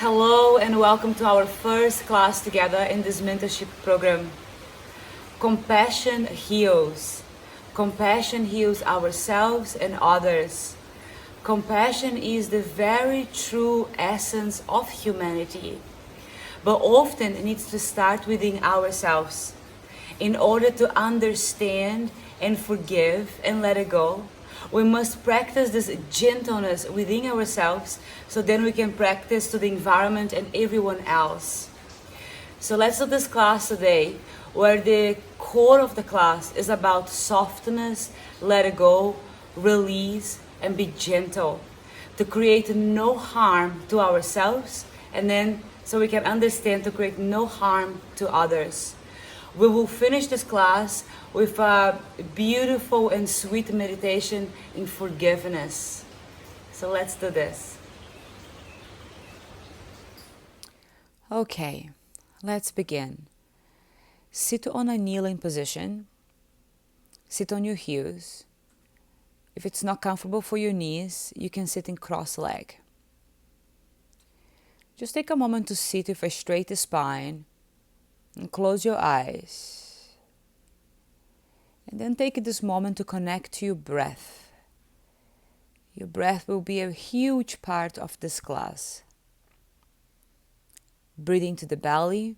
Hello and welcome to our first class together in this mentorship program. Compassion heals. Compassion heals ourselves and others. Compassion is the very true essence of humanity, but often it needs to start within ourselves. In order to understand and forgive and let it go, we must practice this gentleness within ourselves so then we can practice to the environment and everyone else. So let's do this class today where the core of the class is about softness, let it go, release, and be gentle to create no harm to ourselves and then so we can understand to create no harm to others. We will finish this class with a beautiful and sweet meditation in forgiveness. So let's do this. Okay, let's begin. Sit on a kneeling position. Sit on your heels. If it's not comfortable for your knees, you can sit in cross-leg. Just take a moment to sit with a straight spine and close your eyes. And then take this moment to connect to your breath. Your breath will be a huge part of this class. Breathe into the belly.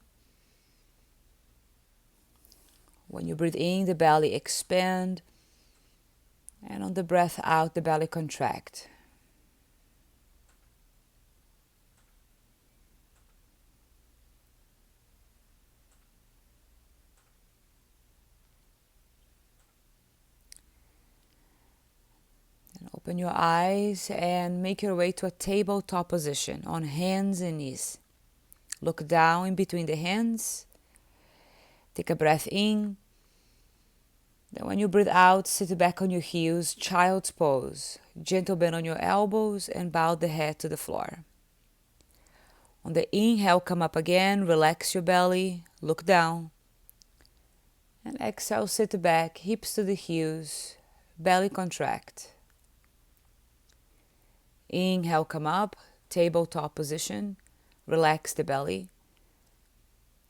When you breathe in, the belly expand. And on the breath out, the belly contract. And open your eyes and make your way to a tabletop position on hands and knees. Look down in between the hands. Take a breath in. Then when you breathe out, sit back on your heels, child's pose. Gentle bend on your elbows and bow the head to the floor. On the inhale, come up again, relax your belly, look down. And exhale, sit back, hips to the heels, belly contract. Inhale, come up, tabletop position, relax the belly.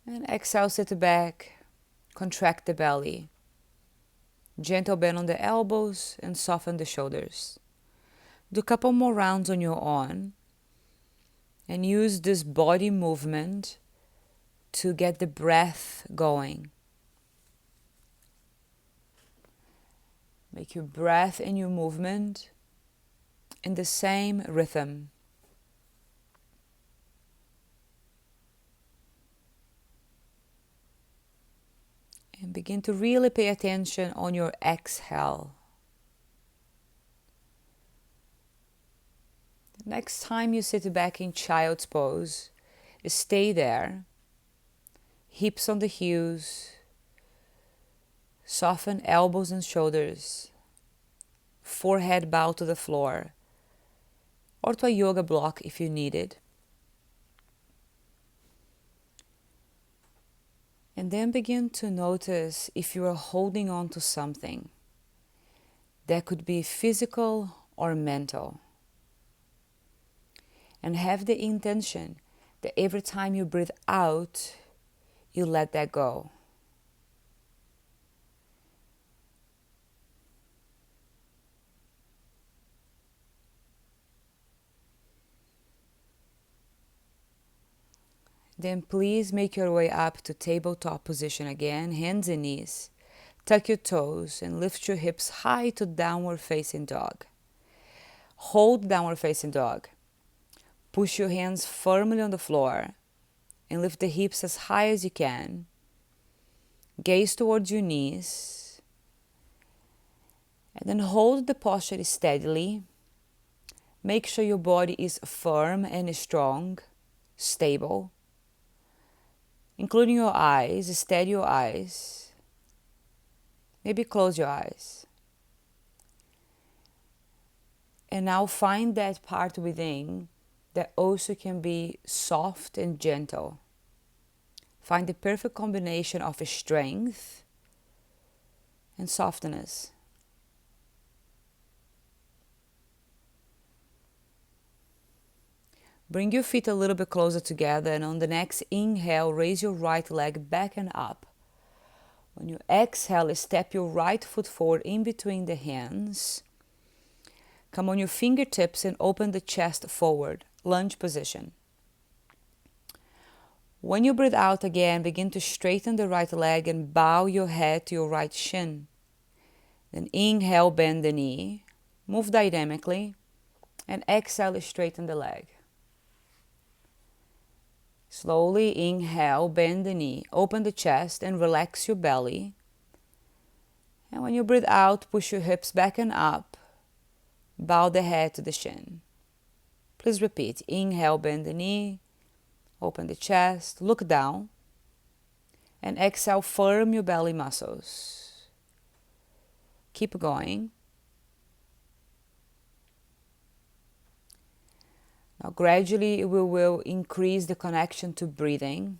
And exhale, sit back, contract the belly. Gentle bend on the elbows and soften the shoulders. Do a couple more rounds on your own and use this body movement to get the breath going. Make your breath and your movement in the same rhythm. And begin to really pay attention on your exhale. Next time you sit back in child's pose, stay there. Hips on the heels. Soften elbows and shoulders. Forehead bow to the floor. Or to a yoga block if you need it. And then begin to notice if you are holding on to something. That could be physical or mental. And have the intention that every time you breathe out, you let that go. Then please make your way up to tabletop position again, hands and knees. Tuck your toes and lift your hips high to downward facing dog. Hold downward facing dog. Push your hands firmly on the floor and lift the hips as high as you can. Gaze towards your knees. And then hold the posture steadily. Make sure your body is firm and strong, stable. Including your eyes, steady your eyes. Maybe close your eyes. And now find that part within that also can be soft and gentle. Find the perfect combination of strength and softness. Bring your feet a little bit closer together, and on the next inhale, raise your right leg back and up. When you exhale, step your right foot forward in between the hands. Come on your fingertips and open the chest forward, lunge position. When you breathe out again, begin to straighten the right leg and bow your head to your right shin. Then inhale, bend the knee, move dynamically, and exhale, straighten the leg. Slowly inhale, bend the knee, open the chest and relax your belly. And when you breathe out, push your hips back and up, bow the head to the shin. Please repeat. Inhale, bend the knee, open the chest, look down, and exhale, firm your belly muscles. Keep going. Now gradually we will increase the connection to breathing.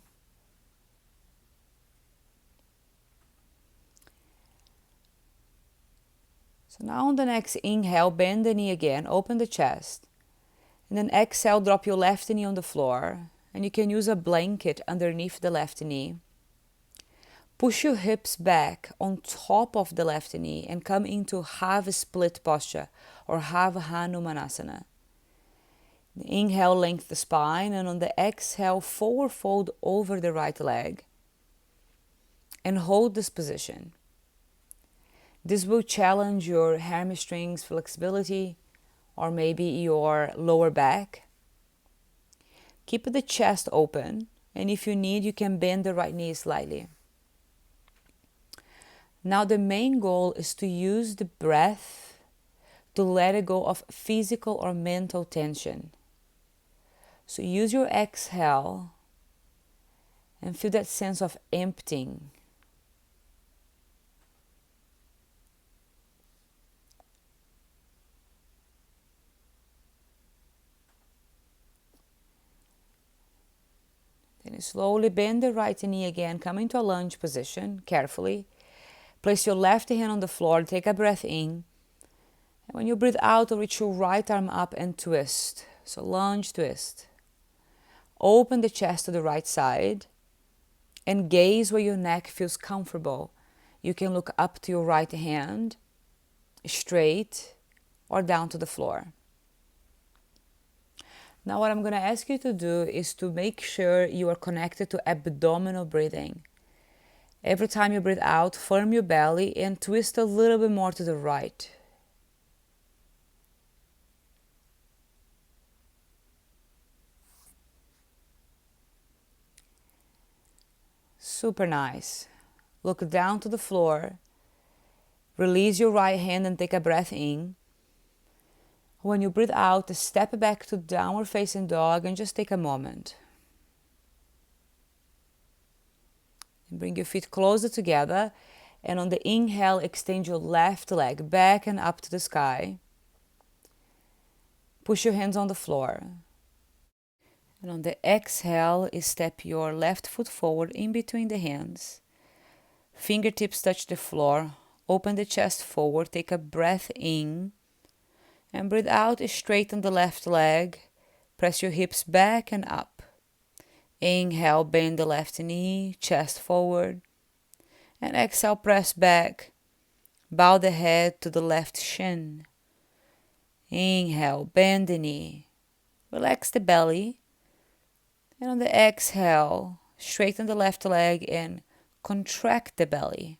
So now on the next inhale, bend the knee again, open the chest. And then exhale, drop your left knee on the floor. And you can use a blanket underneath the left knee. Push your hips back on top of the left knee and come into half split posture or half Hanumanasana. Inhale, lengthen the spine, and on the exhale, forward fold over the right leg. And hold this position. This will challenge your hamstrings flexibility or maybe your lower back. Keep the chest open, and if you need, you can bend the right knee slightly. Now the main goal is to use the breath to let it go of physical or mental tension. So use your exhale and feel that sense of emptying. Then slowly bend the right knee again, come into a lunge position carefully. Place your left hand on the floor, take a breath in. And when you breathe out, reach your right arm up and twist. So lunge, twist. Open the chest to the right side and gaze where your neck feels comfortable. You can look up to your right hand, straight, or down to the floor. Now what I'm going to ask you to do is to make sure you are connected to abdominal breathing. Every time you breathe out, firm your belly and twist a little bit more to the right. Super nice. Look down to the floor. Release your right hand and take a breath in. When you breathe out, step back to downward facing dog and just take a moment. And bring your feet closer together, and on the inhale, extend your left leg back and up to the sky. Push your hands on the floor. And on the exhale, step your left foot forward in between the hands. Fingertips touch the floor. Open the chest forward. Take a breath in. And breathe out, straighten the left leg. Press your hips back and up. Inhale, bend the left knee, chest forward. And exhale, press back. Bow the head to the left shin. Inhale, bend the knee. Relax the belly. And on the exhale, straighten the left leg and contract the belly.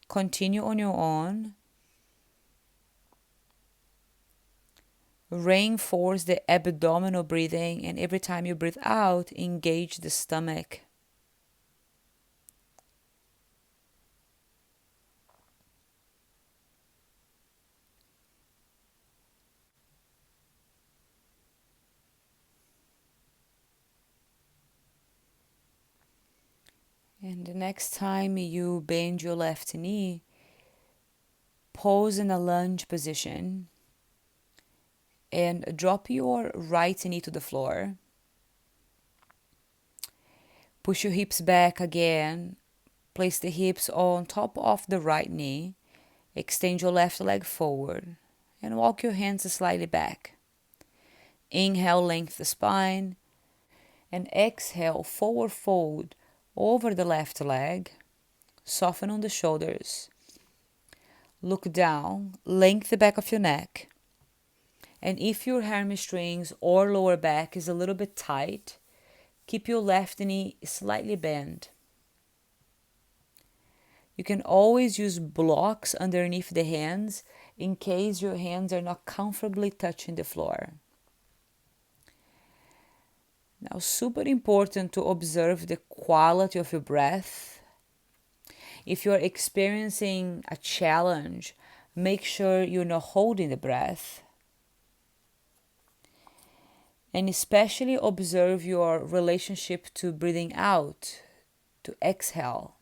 Continue on your own. Reinforce the abdominal breathing, and every time you breathe out, engage the stomach. And the next time you bend your left knee, pose in a lunge position and drop your right knee to the floor. Push your hips back again. Place the hips on top of the right knee. Extend your left leg forward and walk your hands slightly back. Inhale, lengthen the spine. And exhale, forward fold over the left leg. Soften on the shoulders. Look down, lengthen the back of your neck. And if your hamstrings or lower back is a little bit tight, keep your left knee slightly bent. You can always use blocks underneath the hands in case your hands are not comfortably touching the floor. Now, super important to observe the quality of your breath. If you're experiencing a challenge, make sure you're not holding the breath. And especially observe your relationship to breathing out, to exhale.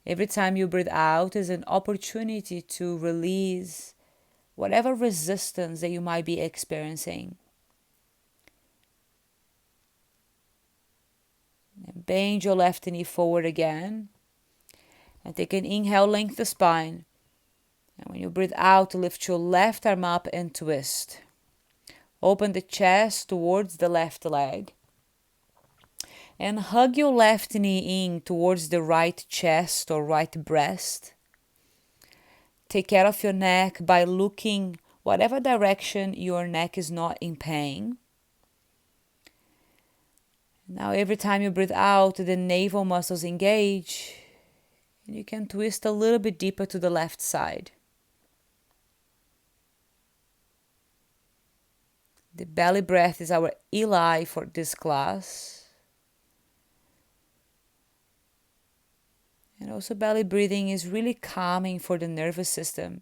Every time you breathe out is an opportunity to release whatever resistance that you might be experiencing. And bend your left knee forward again. And take an inhale, lengthen the spine. And when you breathe out, lift your left arm up and twist. Open the chest towards the left leg. And hug your left knee in towards the right chest or right breast. Take care of your neck by looking whatever direction your neck is not in pain. Now every time you breathe out, the navel muscles engage. And you can twist a little bit deeper to the left side. The belly breath is our Eli for this class. And also belly breathing is really calming for the nervous system.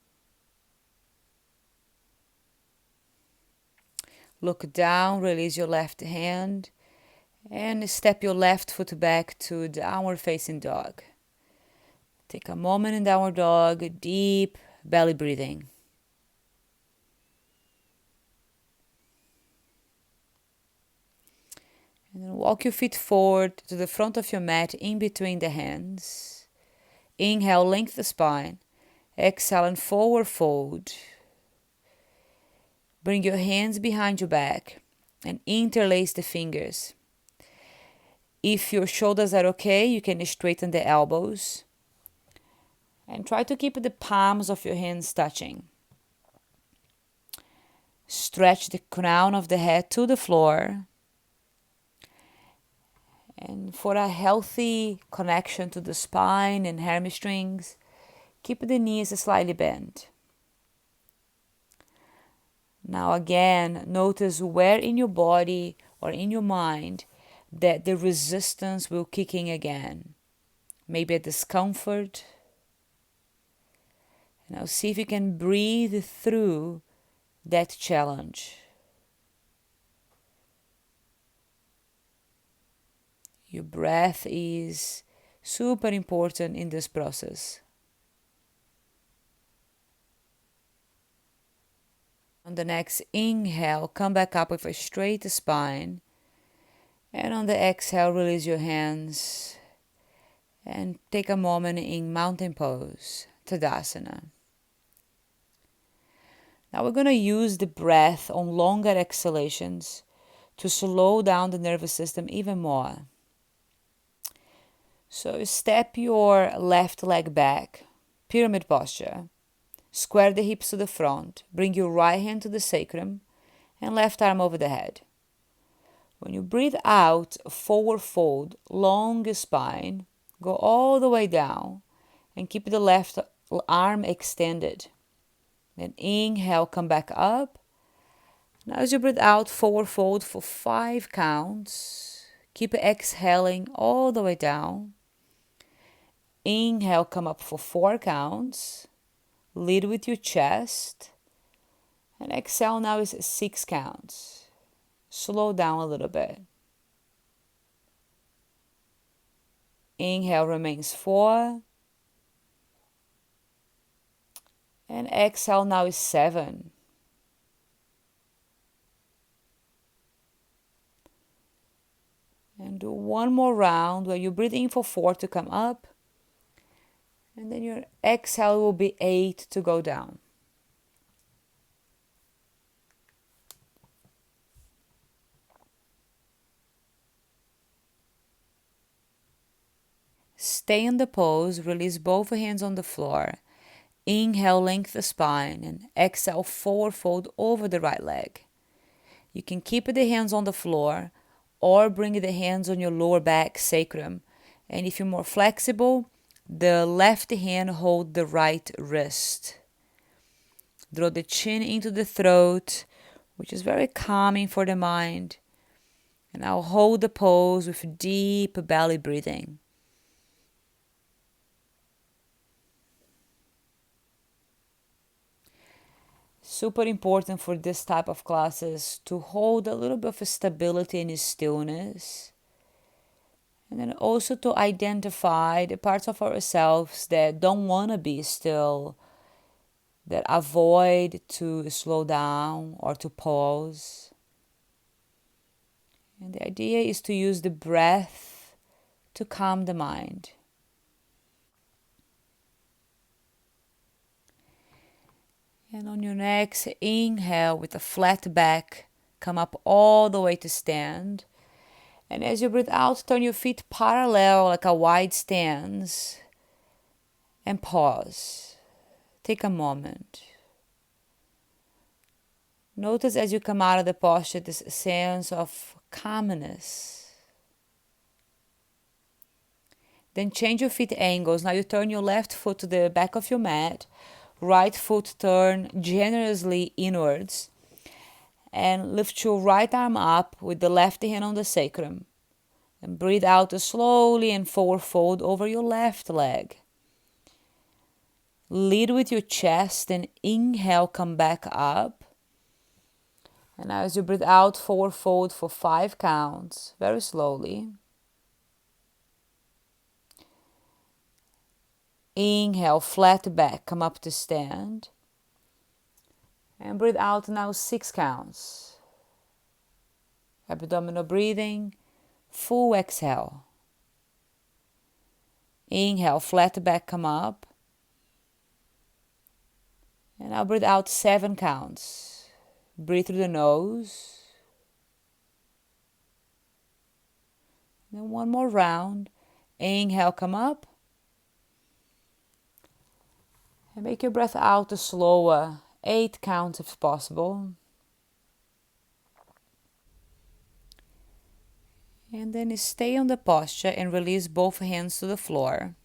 Look down, release your left hand, and step your left foot back to downward facing dog. Take a moment in downward dog, deep belly breathing. And then walk your feet forward to the front of your mat in between the hands. Inhale, lengthen the spine. Exhale and forward fold. Bring your hands behind your back and interlace the fingers. If your shoulders are okay, you can straighten the elbows. And try to keep the palms of your hands touching. Stretch the crown of the head to the floor. And for a healthy connection to the spine and hamstrings, keep the knees slightly bent. Now again, notice where in your body or in your mind that the resistance will kick in again. Maybe a discomfort. Now see if you can breathe through that challenge. Your breath is super important in this process. On the next inhale, come back up with a straight spine. And on the exhale, release your hands. And take a moment in mountain pose, Tadasana. Now we're going to use the breath on longer exhalations to slow down the nervous system even more. So step your left leg back, pyramid posture. Square the hips to the front. Bring your right hand to the sacrum and left arm over the head. When you breathe out, forward fold, long spine. Go all the way down and keep the left arm extended. Then inhale, come back up. Now as you breathe out, forward fold for 5 counts. Keep exhaling all the way down. Inhale, come up for 4 counts. Lead with your chest. And exhale now is 6 counts. Slow down a little bit. Inhale remains 4. And exhale now is 7. And do one more round where you breathe in for 4 to come up. And then your exhale will be 8 to go down. stay in the pose, release both hands on the floor. Inhale, lengthen the spine, and exhale, forward fold over the right leg. You can keep the hands on the floor or bring the hands on your lower back sacrum. And if you're more flexible, the left hand hold the right wrist. Draw the chin into the throat, which is very calming for the mind. And I'll hold the pose with deep belly breathing. Super important for this type of classes to hold a little bit of stability and stillness. And then also to identify the parts of ourselves that don't want to be still, that avoid to slow down or to pause. And the idea is to use the breath to calm the mind. And on your next inhale with a flat back, come up all the way to stand. And as you breathe out, turn your feet parallel like a wide stance and pause. Take a moment. Notice as you come out of the posture this sense of calmness. Then change your feet angles. Now you turn your left foot to the back of your mat. Right foot turn generously inwards. And lift your right arm up with the left hand on the sacrum. And breathe out slowly and forward fold over your left leg. Lead with your chest and inhale, come back up. And now as you breathe out, forward fold for 5 counts, very slowly. Inhale, flat back, come up to stand. And breathe out now 6 counts. Abdominal breathing, full exhale. Inhale, flat back, come up. And now breathe out 7 counts. Breathe through the nose. Then one more round. Inhale, come up. And make your breath out slower. 8 counts if possible. And then stay on the posture and release both hands to the floor.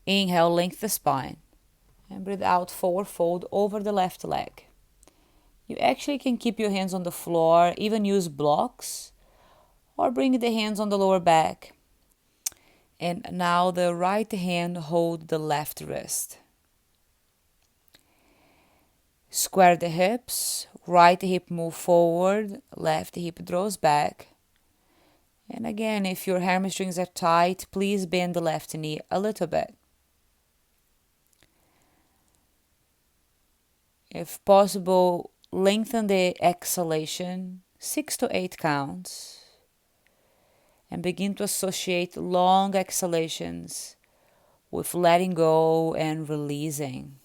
Inhale, lengthen the spine. And breathe out, forward fold over the left leg. You actually can keep your hands on the floor, even use blocks, or bring the hands on the lower back. And now the right hand hold the left wrist. Square the hips, right hip move forward, left hip draws back. And again, if your hamstrings are tight, please bend the left knee a little bit. If possible, lengthen the exhalation 6 to 8 counts. And begin to associate long exhalations with letting go and releasing.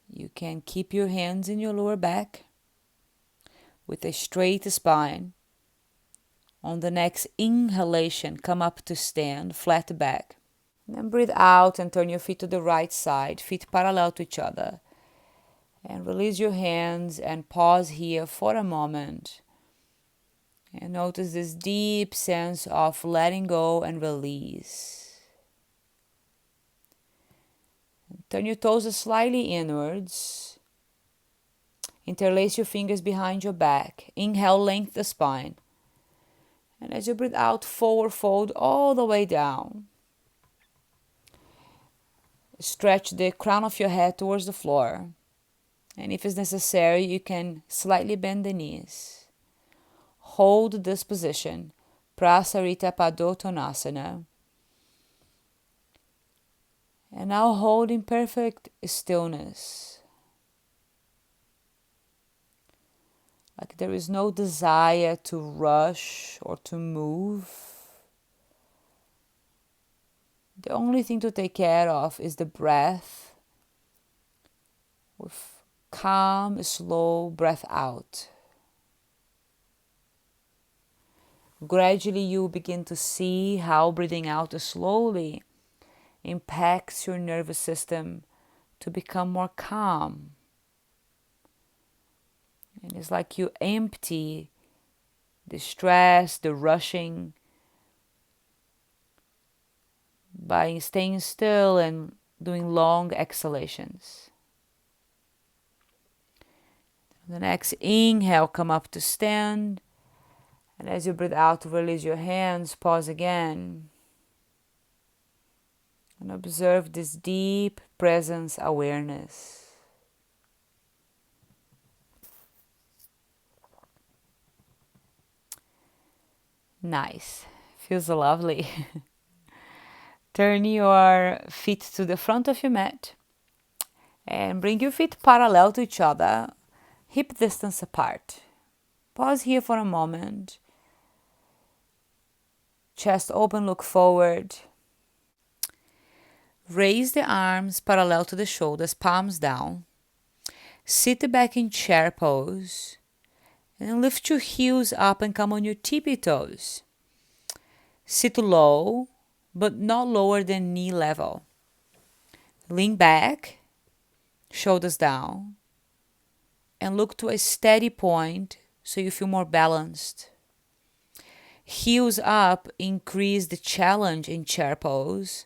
You can keep your hands in your lower back with a straight spine. On the next inhalation, come up to stand, flat back. Then breathe out and turn your feet to the right side, feet parallel to each other. And release your hands and pause here for a moment. And notice this deep sense of letting go and release. Turn your toes slightly inwards. Interlace your fingers behind your back. Inhale, lengthen the spine. And as you breathe out, forward fold all the way down. Stretch the crown of your head towards the floor. And if it's necessary, you can slightly bend the knees. Hold this position, Prasarita Padottanasana. And now hold in perfect stillness. Like there is no desire to rush or to move. The only thing to take care of is the breath, with calm, slow breath out. Gradually you begin to see how breathing out slowly impacts your nervous system to become more calm. And it's like you empty the stress, the rushing, by staying still and doing long exhalations. The next inhale, come up to stand. And as you breathe out, release your hands, pause again. And observe this deep presence awareness. Nice. Feels lovely. Turn your feet to the front of your mat and bring your feet parallel to each other, hip distance apart. Pause here for a moment. Chest open, look forward. Raise the arms parallel to the shoulders, palms down. Sit back in chair pose. And lift your heels up and come on your tippy toes. Sit low, but not lower than knee level. Lean back, shoulders down, and look to a steady point so you feel more balanced. Heels up, increase the challenge in chair pose.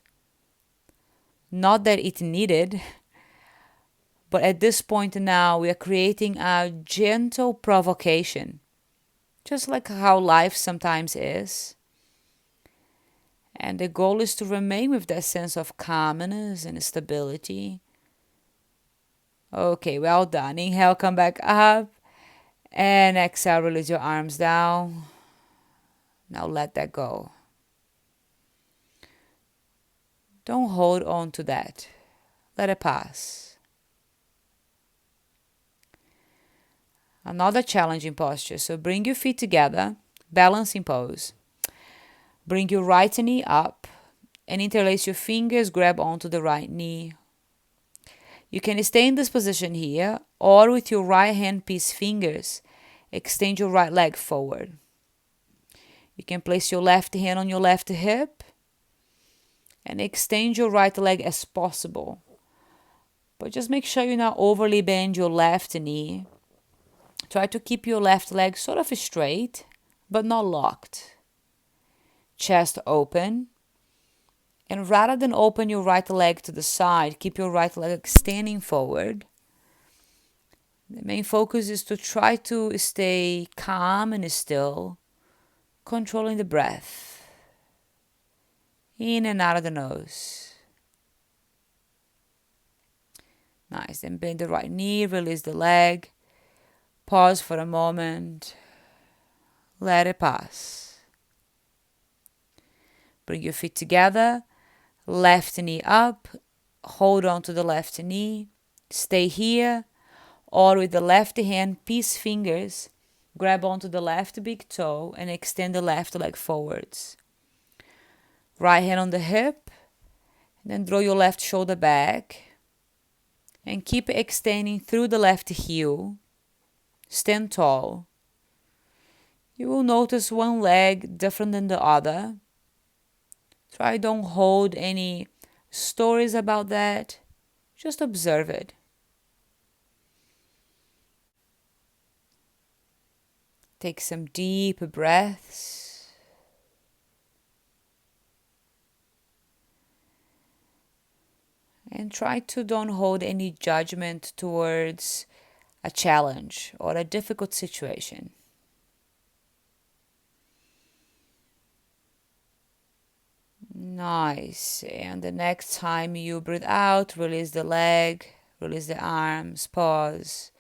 Not that it's needed, but at this point now we are creating a gentle provocation, just like how life sometimes is. And the goal is to remain with that sense of calmness and stability. Okay, well done. Inhale, come back up. And exhale, release your arms down. Now let that go. Don't hold on to that. Let it pass. Another challenging posture. So bring your feet together, balancing pose. Bring your right knee up and interlace your fingers, grab onto the right knee. You can stay in this position here, or with your right hand piece fingers, extend your right leg forward. You can place your left hand on your left hip and extend your right leg as possible. But just make sure you not overly bend your left knee. Try to keep your left leg sort of straight, but not locked. Chest open. And rather than open your right leg to the side, keep your right leg extending forward. The main focus is to try to stay calm and still, controlling the breath. In and out of the nose. Nice. Then bend the right knee, release the leg. Pause for a moment. Let it pass. Bring your feet together. Left knee up. Hold on to the left knee. Stay here. Or with the left hand, piece fingers, grab onto the left big toe and extend the left leg forwards. Right hand on the hip. Then draw your left shoulder back. And keep extending through the left heel. Stand tall. You will notice one leg different than the other. Try don't hold any stories about that. Just observe it. Take some deep breaths. And try to don't hold any judgment towards a challenge or a difficult situation. Nice. And the next time you breathe out, release the leg, release the arms, pause.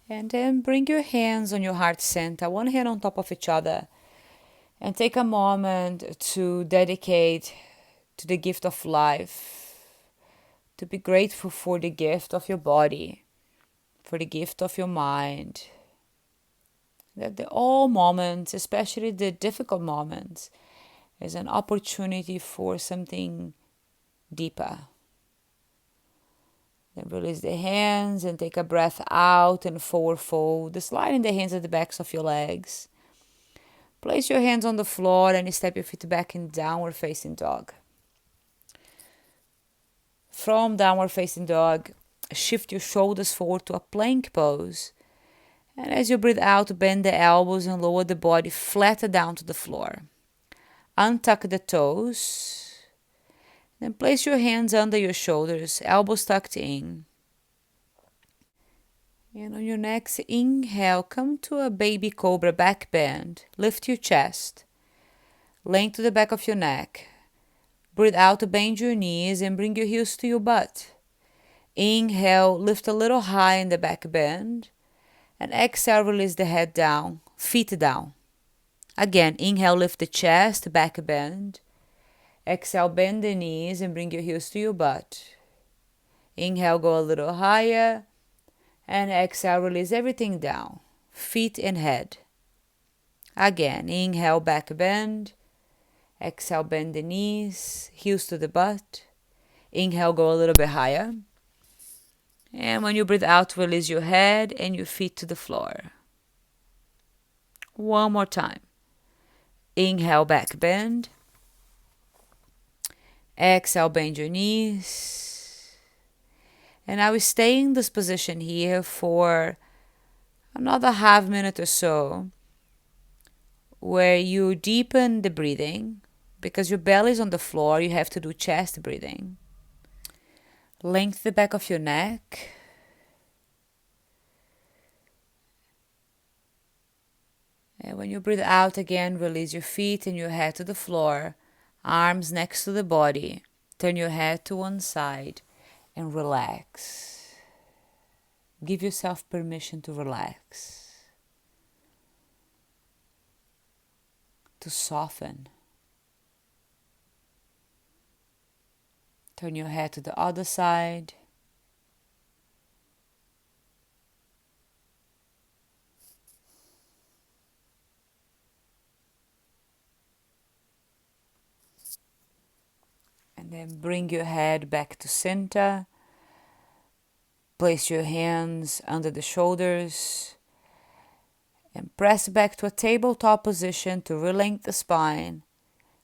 And then bring your hands on your heart center, one hand on top of each other. And take a moment to dedicate to the gift of life. To be grateful for the gift of your body. for the gift of your mind. That all moments, especially the difficult moments, is an opportunity for something deeper. Then release the hands and take a breath out and forward fold. Sliding the hands at the backs of your legs. Place your hands on the floor and step your feet back in downward facing dog. From downward facing dog, shift your shoulders forward to a plank pose. And as you breathe out, bend the elbows and lower the body flatter down to the floor. Untuck the toes. Then place your hands under your shoulders, elbows tucked in. And on your next inhale, come to a baby cobra back bend. Lift your chest. Lengthen the back of your neck. Breathe out to bend your knees and bring your heels to your butt. Inhale, lift a little high in the back bend. And exhale, release the head down, feet down. Again, inhale, lift the chest, back bend. Exhale, bend the knees and bring your heels to your butt. Inhale, go a little higher. And exhale, release everything down, feet and head. Again, inhale, back bend. Exhale, bend the knees, heels to the butt. Inhale, go a little bit higher. And when you breathe out, release your head and your feet to the floor. One more time. Inhale, back bend. Exhale, bend your knees. And I will stay in this position here for another half minute or so, where you deepen the breathing. Because your belly is on the floor, you have to do chest breathing. Lengthen the back of your neck. And when you breathe out again, release your feet and your head to the floor. Arms next to the body. Turn your head to one side and relax. Give yourself permission to relax. To soften. Turn your head to the other side. And then bring your head back to center. Place your hands under the shoulders. And press back to a tabletop position to relengthen the spine.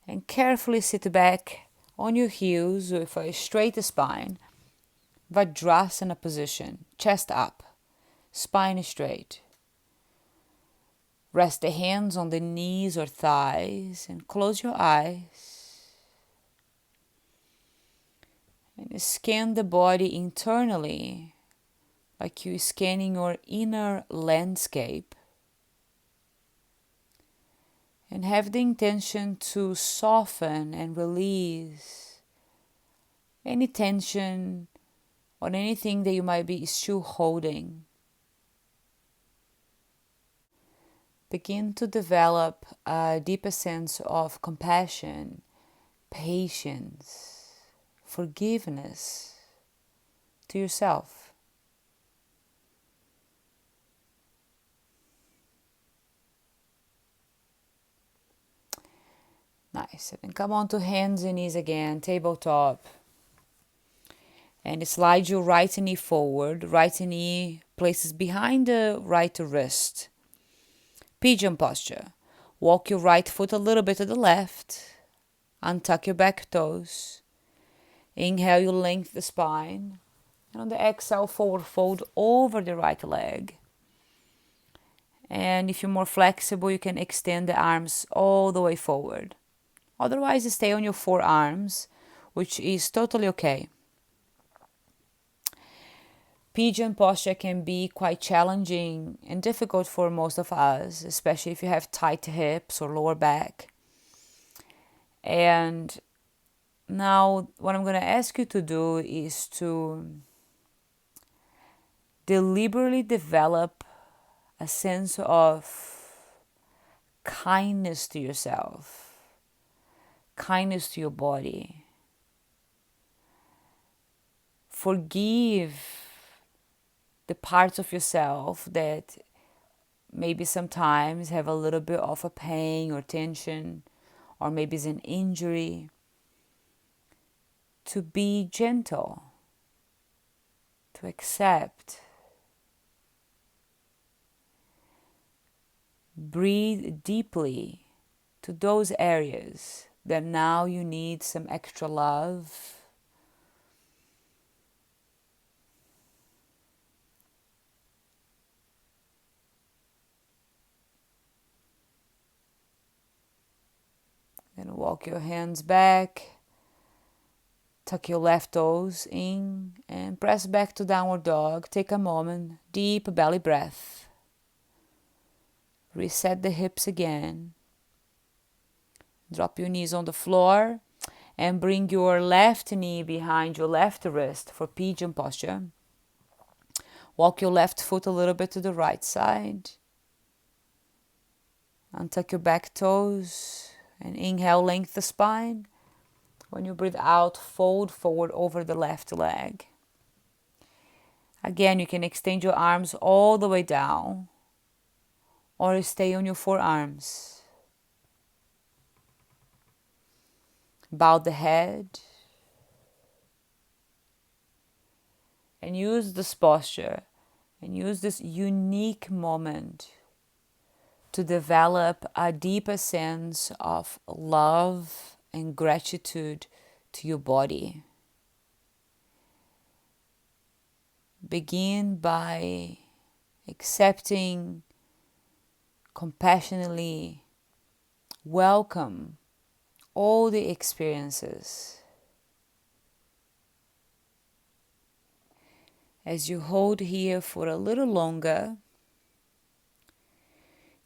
And carefully sit back on your heels with a straight spine. Vajrasana position, chest up, spine straight. Rest the hands on the knees or thighs and close your eyes. And scan the body internally, like you're scanning your inner landscape. And have the intention to soften and release any tension on anything that you might be still holding. Begin to develop a deeper sense of compassion, patience, forgiveness to yourself. Nice. And come on to hands and knees again, tabletop. And slide your right knee forward. Right knee places behind the right wrist. Pigeon posture. Walk your right foot a little bit to the left. Untuck your back toes. Inhale, you lengthen the spine. And on the exhale, forward fold over the right leg. And if you're more flexible, you can extend the arms all the way forward. Otherwise, stay on your forearms, which is totally okay. Pigeon posture can be quite challenging and difficult for most of us, especially if you have tight hips or lower back. And now what I'm going to ask you to do is to deliberately develop a sense of kindness to yourself. Kindness to your body. Forgive the parts of yourself that maybe sometimes have a little bit of a pain or tension, or maybe it's an injury, to be gentle, to accept. Breathe deeply to those areas that now you need some extra love. Then walk your hands back. Tuck your left toes in and press back to downward dog. Take a moment, deep belly breath. Reset the hips again. Drop your knees on the floor and bring your left knee behind your left wrist for pigeon posture. Walk your left foot a little bit to the right side. Untuck your back toes and inhale, lengthen the spine. When you breathe out, fold forward over the left leg. Again, you can extend your arms all the way down or stay on your forearms. Bow the head and use this posture and use this unique moment to develop a deeper sense of love and gratitude to your body. Begin by accepting, compassionately welcome all the experiences. As you hold here for a little longer,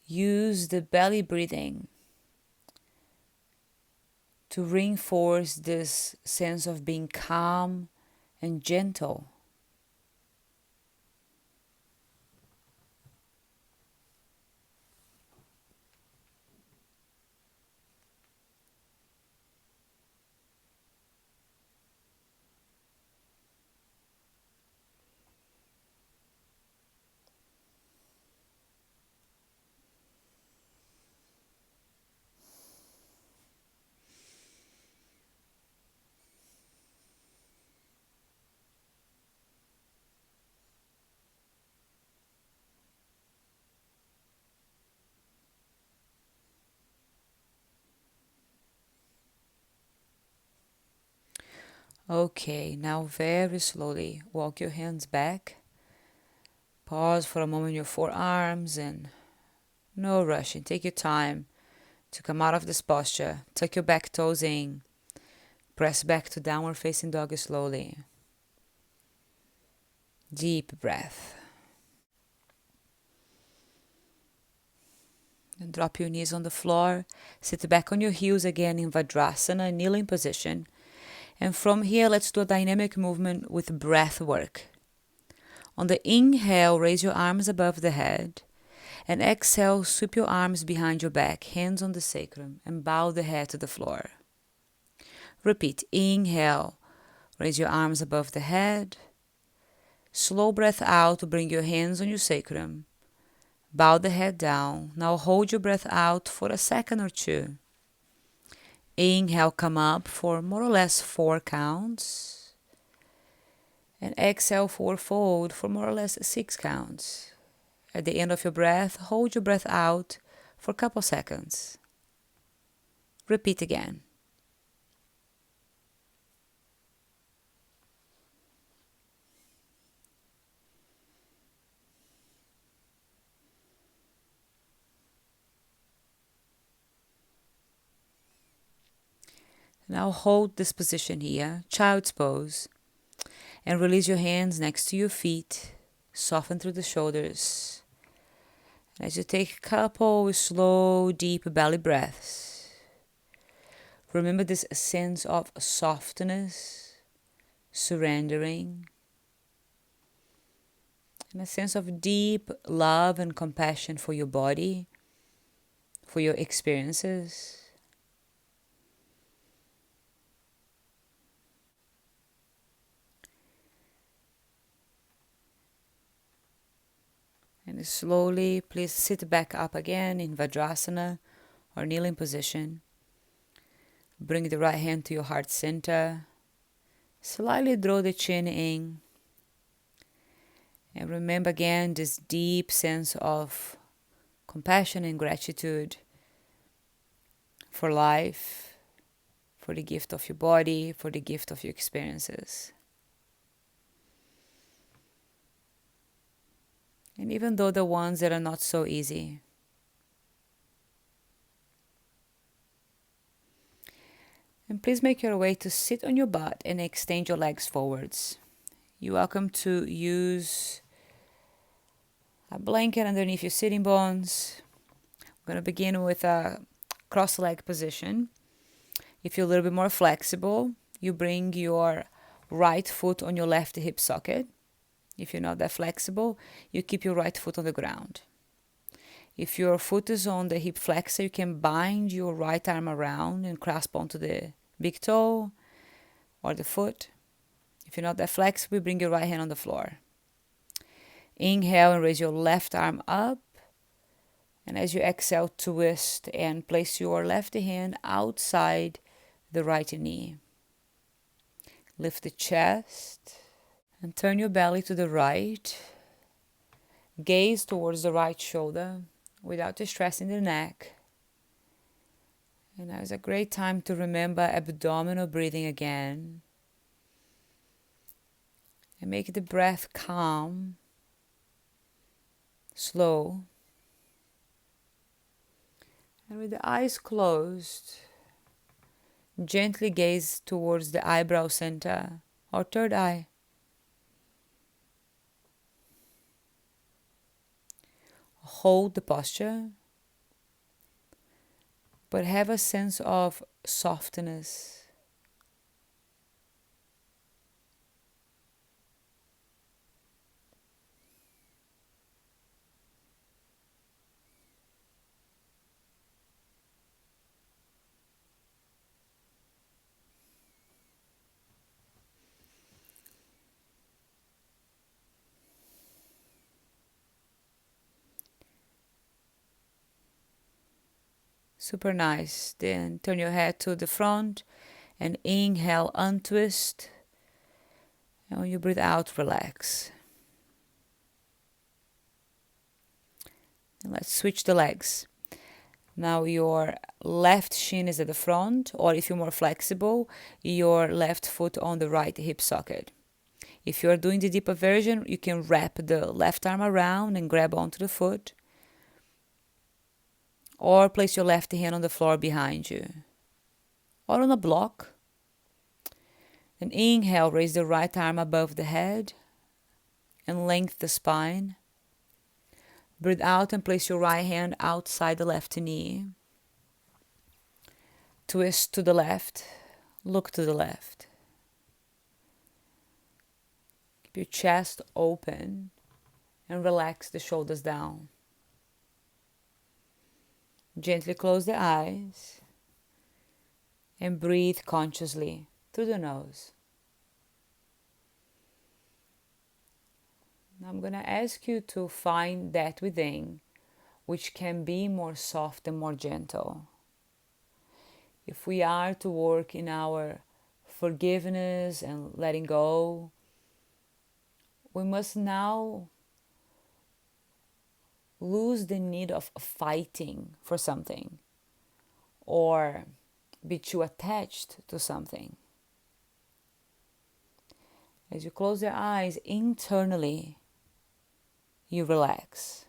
use the belly breathing to reinforce this sense of being calm and gentle. Okay, now very slowly walk your hands back. Pause for a moment your forearms and no rushing. Take your time to come out of this posture. Tuck your back toes in. Press back to downward facing dog slowly. Deep breath. And drop your knees on the floor. Sit back on your heels again in Vajrasana, kneeling position. And from here, let's do a dynamic movement with breath work. On the inhale, raise your arms above the head. And exhale, sweep your arms behind your back, hands on the sacrum, and bow the head to the floor. Repeat. Inhale, raise your arms above the head. Slow breath out to bring your hands on your sacrum. Bow the head down. Now hold your breath out for a second or two. Inhale, come up for more or less 4 counts. And exhale, forward fold for more or less 6 counts. At the end of your breath, hold your breath out for a couple seconds. Repeat again. Now hold this position here, child's pose, and release your hands next to your feet. Soften through the shoulders. As you take a couple slow, deep belly breaths, remember this sense of softness, surrendering, and a sense of deep love and compassion for your body, for your experiences. And slowly, please sit back up again in Vajrasana or kneeling position. Bring the right hand to your heart center. Slightly draw the chin in. And remember again this deep sense of compassion and gratitude for life, for the gift of your body, for the gift of your experiences. And even though the ones that are not so easy. And please make your way to sit on your butt and extend your legs forwards. You're welcome to use a blanket underneath your sitting bones. I'm going to begin with a cross-leg position. If you're a little bit more flexible, you bring your right foot on your left hip socket. If you're not that flexible, you keep your right foot on the ground. If your foot is on the hip flexor, you can bind your right arm around and clasp onto the big toe or the foot. If you're not that flexible, bring your right hand on the floor. Inhale and raise your left arm up. And as you exhale, twist and place your left hand outside the right knee. Lift the chest and turn your belly to the right. Gaze towards the right shoulder without distressing the neck. And now is a great time to remember abdominal breathing again. And make the breath calm, slow. And with the eyes closed, gently gaze towards the eyebrow center or third eye. Hold the posture, but have a sense of softness. Super nice. Then turn your head to the front and inhale, untwist. And when you breathe out, relax. And let's switch the legs. Now your left shin is at the front, or if you're more flexible, your left foot on the right hip socket. If you're doing the deeper version, you can wrap the left arm around and grab onto the foot. Or place your left hand on the floor behind you. Or on a block. Then inhale, raise the right arm above the head and lengthen the spine. Breathe out and place your right hand outside the left knee. Twist to the left, look to the left. Keep your chest open and relax the shoulders down. Gently close the eyes and breathe consciously through the nose. Now I'm going to ask you to find that within which can be more soft and more gentle. If we are to work in our forgiveness and letting go, we must now lose the need of fighting for something or be too attached to something. As you close your eyes, internally, you relax.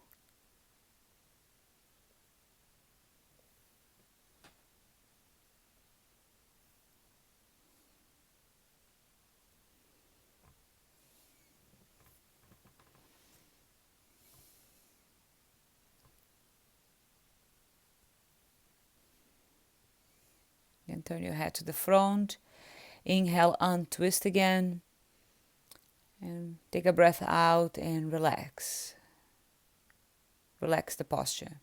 Then turn your head to the front. Inhale, untwist again. And take a breath out and relax. Relax the posture.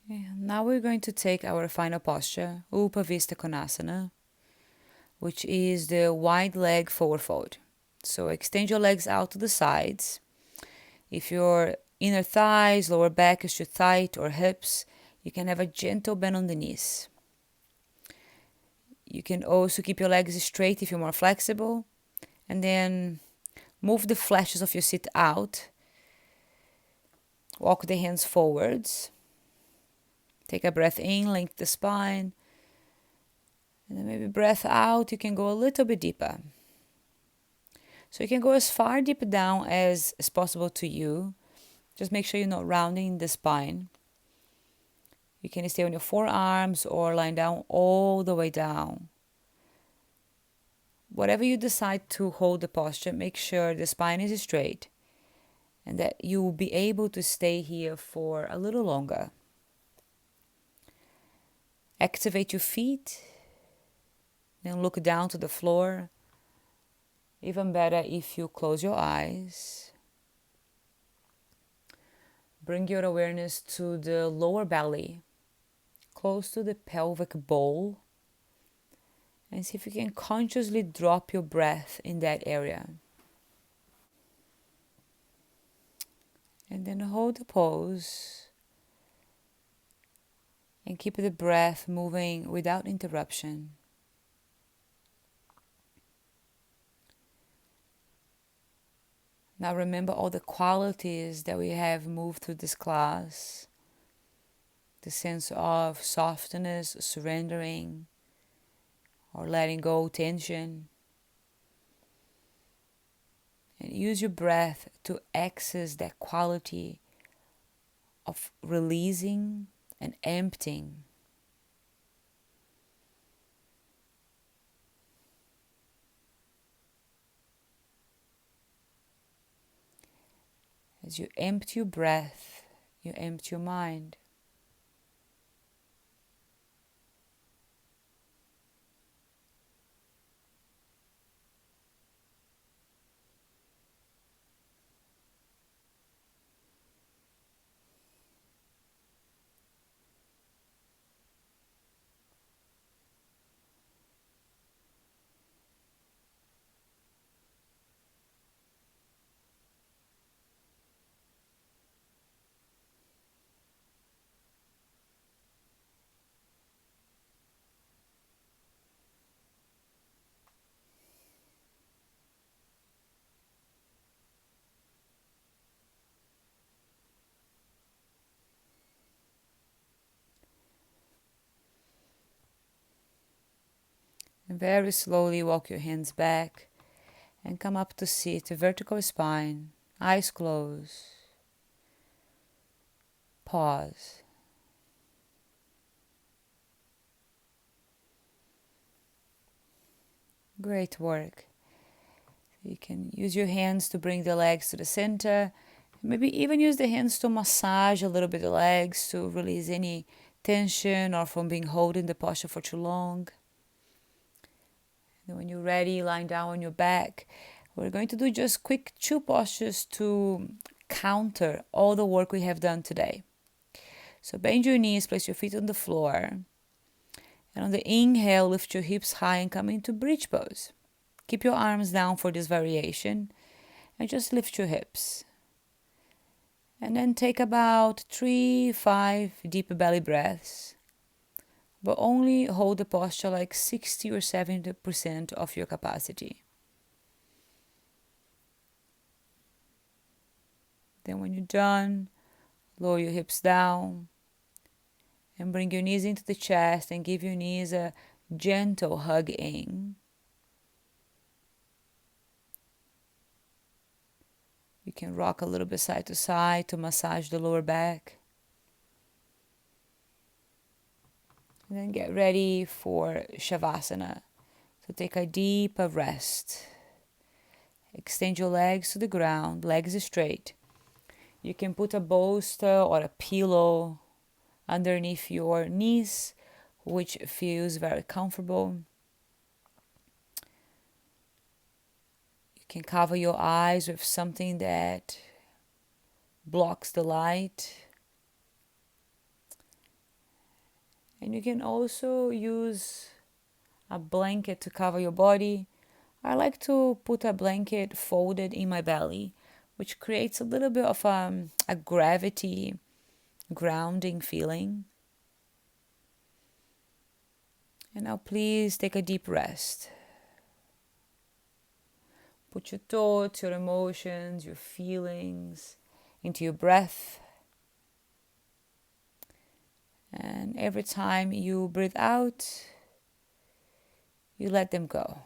And now we're going to take our final posture, Upavista Konasana, which is the wide leg forward fold. So extend your legs out to the sides. If your inner thighs, lower back is too tight, or hips, you can have a gentle bend on the knees. You can also keep your legs straight if you're more flexible, and then move the flashes of your seat out. Walk the hands forwards. Take a breath in, lengthen the spine. And then maybe breath out, you can go a little bit deeper. So you can go as far deep down as possible to you. Just make sure you're not rounding the spine. You can stay on your forearms or lying down all the way down. Whatever you decide to hold the posture, make sure the spine is straight and that you will be able to stay here for a little longer. Activate your feet, then look down to the floor. Even better if you close your eyes. Bring your awareness to the lower belly, close to the pelvic bowl, and see if you can consciously drop your breath in that area. And then hold the pose and keep the breath moving without interruption. Now remember all the qualities that we have moved through this class. The sense of softness, surrendering, or letting go tension. And use your breath to access that quality of releasing and emptying. As you empty your breath, you empty your mind. And very slowly walk your hands back and come up to sit, a vertical spine, eyes closed. Pause. Great work. You can use your hands to bring the legs to the center. Maybe even use the hands to massage a little bit the legs to release any tension or from being holding the posture for too long. And when you're ready, lying down on your back, we're going to do just quick 2 postures to counter all the work we have done today. So bend your knees, place your feet on the floor. And on the inhale, lift your hips high and come into bridge pose. Keep your arms down for this variation and just lift your hips. And then take about 3-5 deep belly breaths, but only hold the posture like 60 or 70% of your capacity. Then when you're done, lower your hips down and bring your knees into the chest and give your knees a gentle hug in. You can rock a little bit side to side to massage the lower back. And then get ready for Shavasana. So take a deep rest. Extend your legs to the ground, legs straight. You can put a bolster or a pillow underneath your knees, which feels very comfortable. You can cover your eyes with something that blocks the light. And you can also use a blanket to cover your body. I like to put a blanket folded in my belly, which creates a little bit of a gravity grounding feeling. And now please take a deep rest. Put your thoughts, your emotions, your feelings into your breath. And every time you breathe out, you let them go.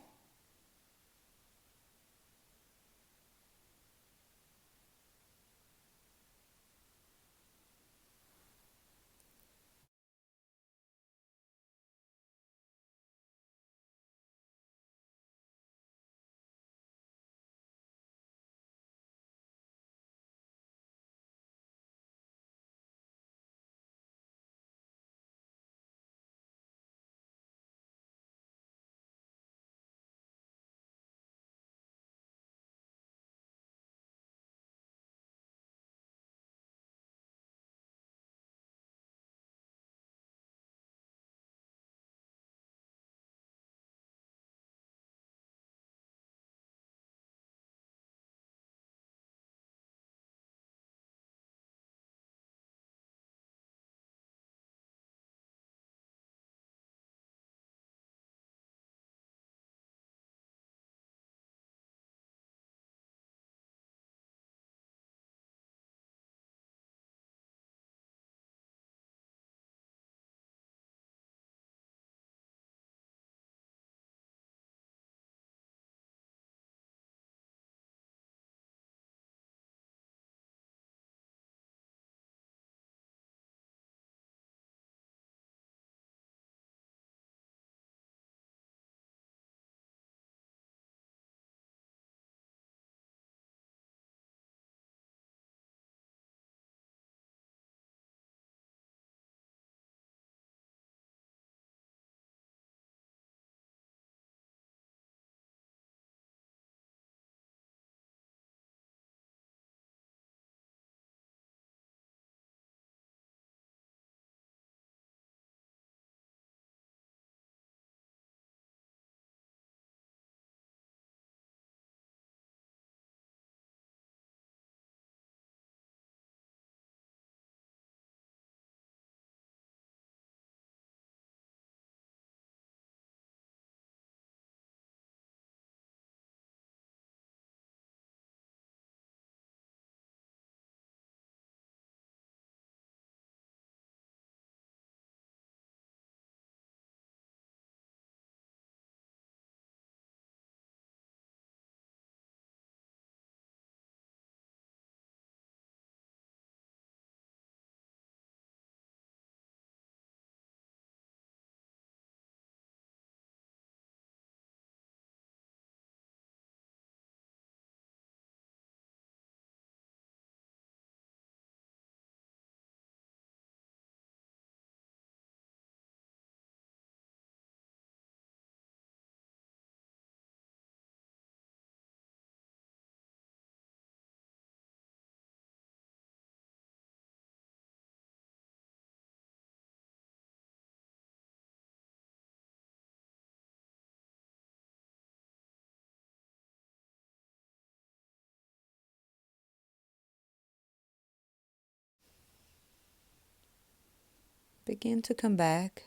Begin to come back.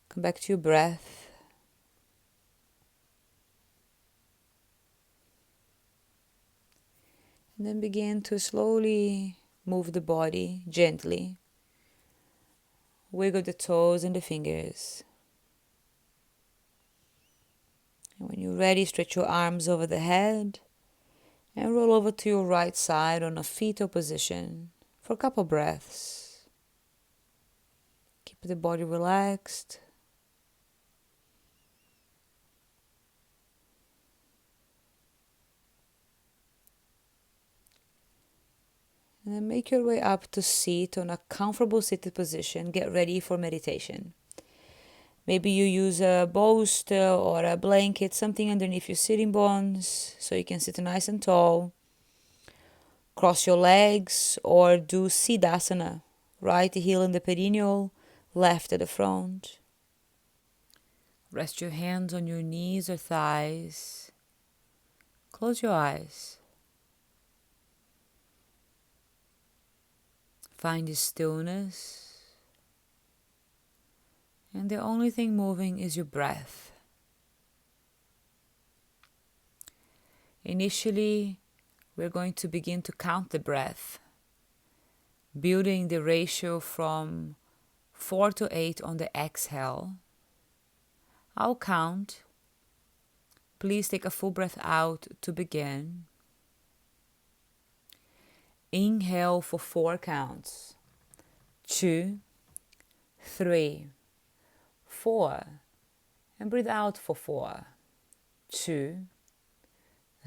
Come back to your breath. And then begin to slowly move the body gently. Wiggle the toes and the fingers. And when you're ready, stretch your arms over the head and roll over to your right side on a fetal position for a couple breaths. Keep the body relaxed. And then make your way up to sit on a comfortable seated position. Get ready for meditation. Maybe you use a bolster or a blanket, something underneath your sitting bones so you can sit nice and tall. Cross your legs or do Siddhasana. Right heel in the perineal, left at the front. Rest your hands on your knees or thighs. Close your eyes. Find the stillness. And the only thing moving is your breath. Initially, we're going to begin to count the breath, building the ratio from 4 to 8 on the exhale. I'll count. Please take a full breath out to begin. Inhale for 4 counts. 2, 3, 4. And breathe out for 4. 2,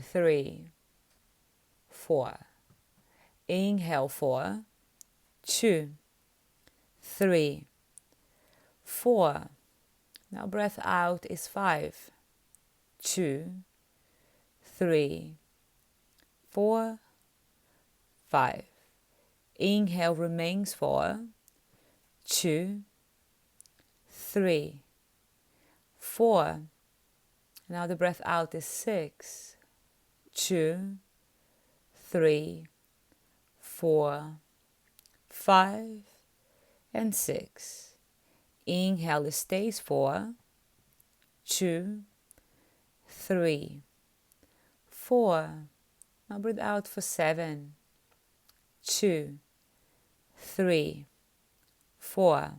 3, 4. Inhale 4, 2, 3, 4. Now breath out is 5, 2, 3, 4, 5. Inhale remains 4, 2, 3, 4. Now the breath out is 6, 2, 3, 4, 5, and 6. Inhale stays 4, 2, 3, 4. Now breathe out for 7, 2, 3, 4,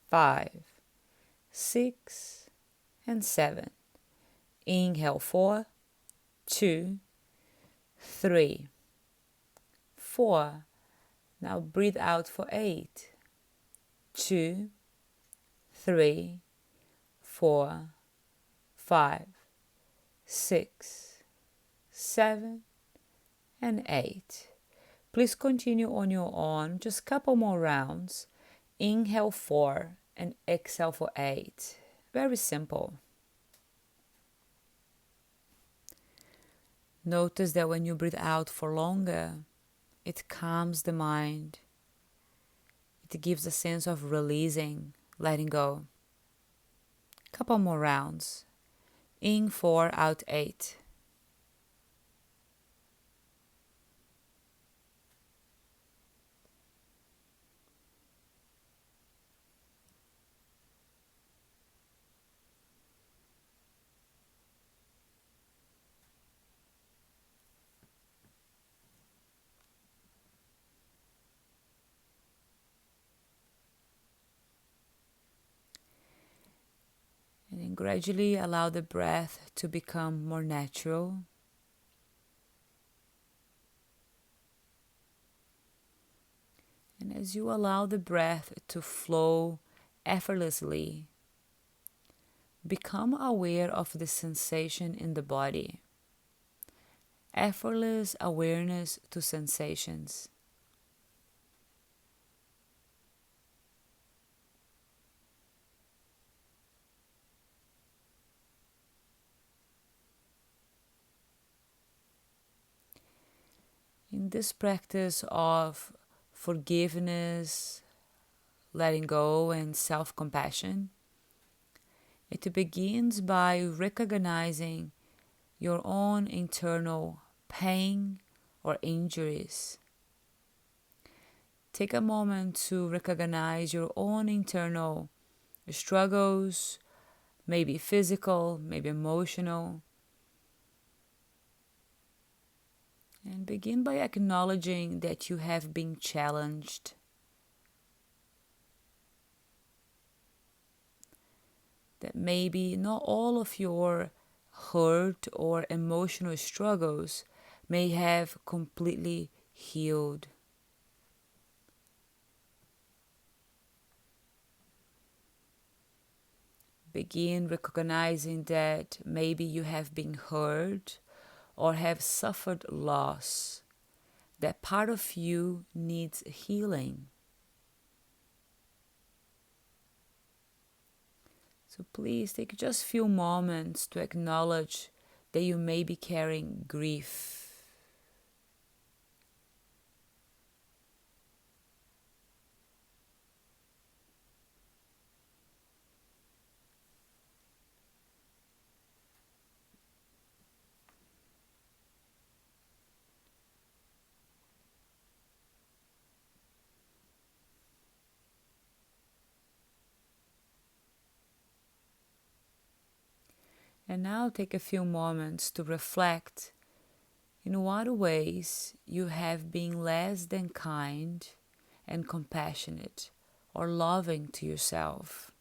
5, 6, and 7. Inhale 4, 2, 3, 4. Now breathe out for 8, 2, 3, 4, 5, 6, 7, and 8. Please continue on your own, just a couple more rounds. Inhale 4 and exhale for 8. Very simple. Notice that when you breathe out for longer, it calms the mind. It gives a sense of releasing, letting go. Couple more rounds. In 4, out 8. And then gradually allow the breath to become more natural. And as you allow the breath to flow effortlessly, become aware of the sensation in the body. Effortless awareness to sensations. In this practice of forgiveness, letting go, and self-compassion, it begins by recognizing your own internal pain or injuries. Take a moment to recognize your own internal struggles, maybe physical, maybe emotional. And begin by acknowledging that you have been challenged. That maybe not all of your hurt or emotional struggles may have completely healed. Begin recognizing that maybe you have been hurt or have suffered loss, that part of you needs healing. So please take just a few moments to acknowledge that you may be carrying grief. And now take a few moments to reflect in what ways you have been less than kind and compassionate or loving to yourself.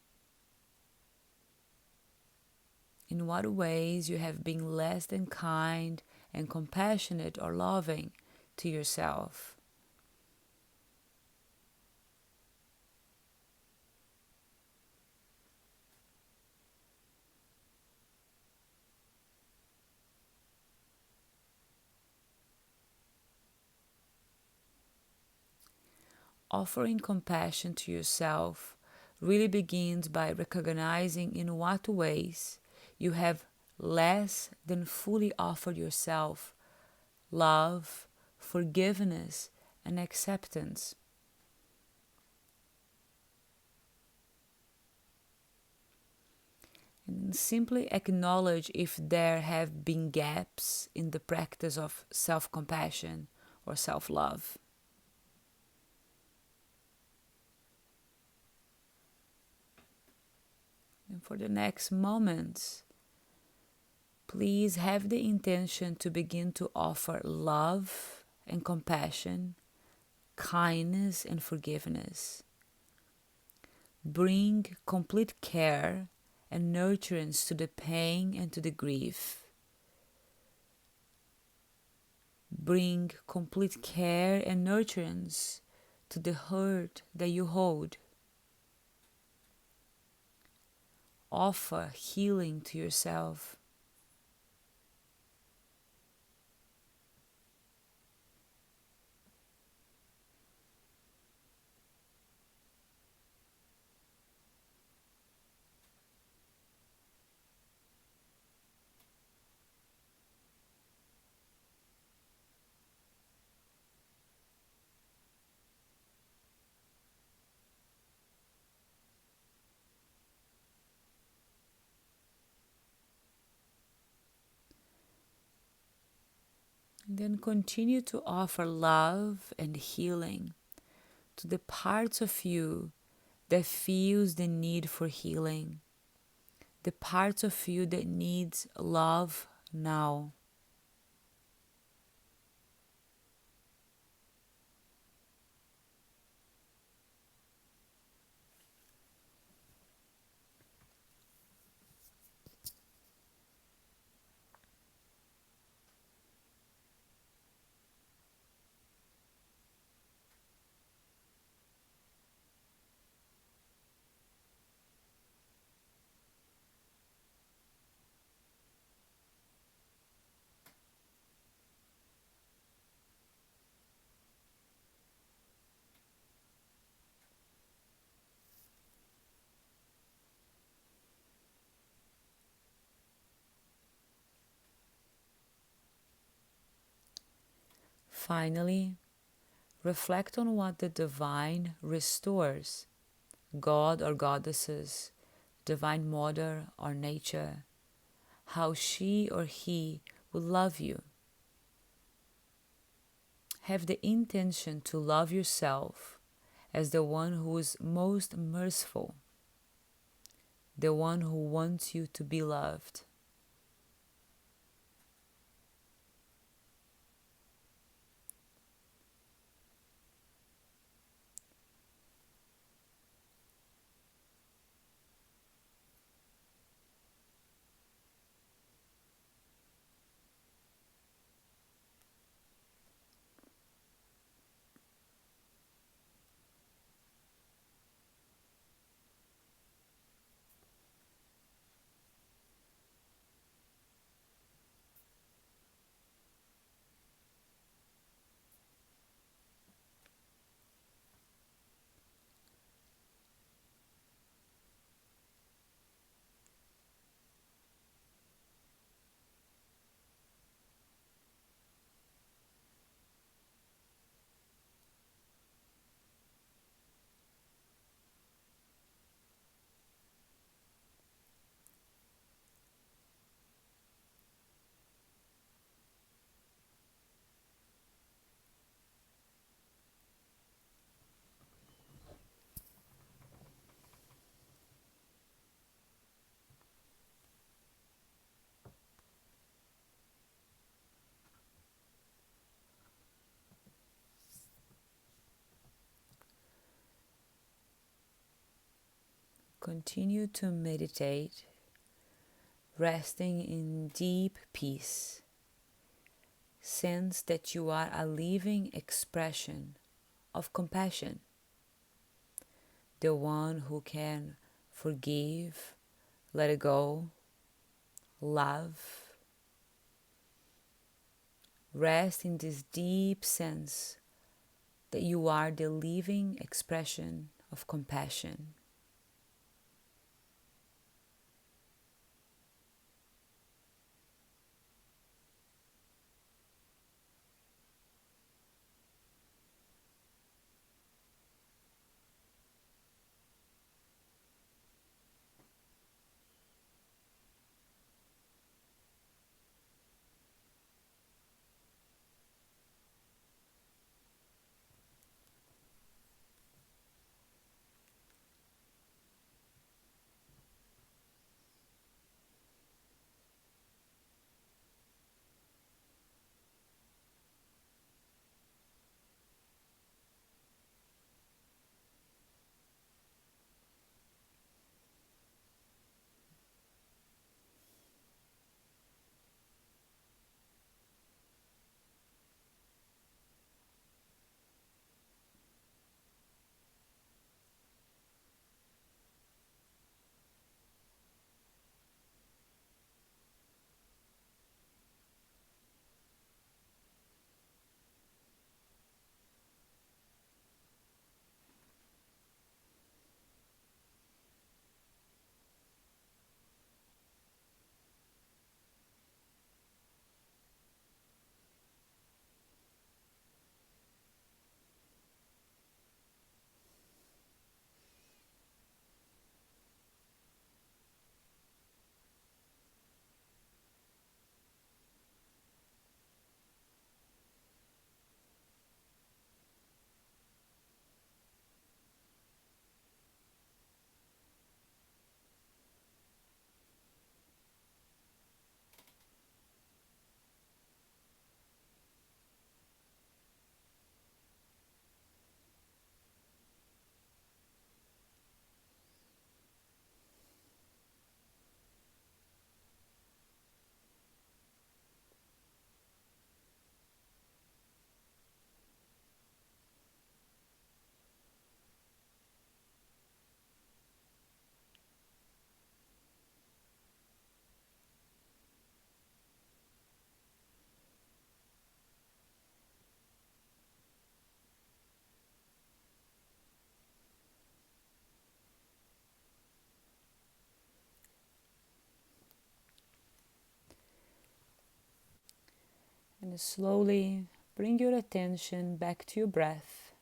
In what ways you have been less than kind and compassionate or loving to yourself. Offering compassion to yourself really begins by recognizing in what ways you have less than fully offered yourself love, forgiveness, and acceptance. And simply acknowledge if there have been gaps in the practice of self-compassion or self-love. And for the next moments, please have the intention to begin to offer love and compassion, kindness and forgiveness. Bring complete care and nurturance to the pain and to the grief. Bring complete care and nurturance to the hurt that you hold. Offer healing to yourself. And then continue to offer love and healing to the parts of you that feels the need for healing, the parts of you that needs love now. Finally, reflect on what the divine restores, God or goddesses, divine mother or nature, how she or he will love you. Have the intention to love yourself as the one who is most merciful, the one who wants you to be loved. Continue to meditate, resting in deep peace. Sense that you are a living expression of compassion, the one who can forgive, let it go, love. Rest in this deep sense that you are the living expression of compassion. And slowly bring your attention back to your breath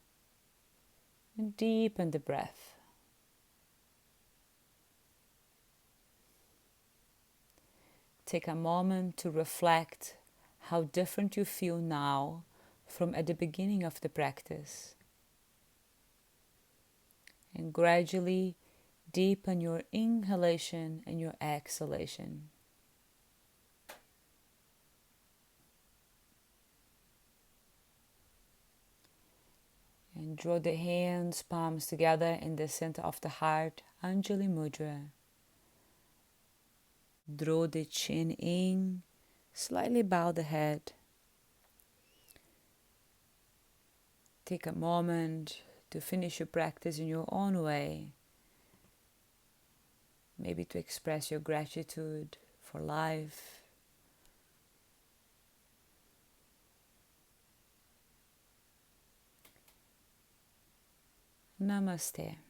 and deepen the breath. Take a moment to reflect how different you feel now from at the beginning of the practice. And gradually deepen your inhalation and your exhalation. And draw the hands, palms together in the center of the heart, Anjali Mudra. Draw the chin in, slightly bow the head. Take a moment to finish your practice in your own way. Maybe to express your gratitude for life. Namaste.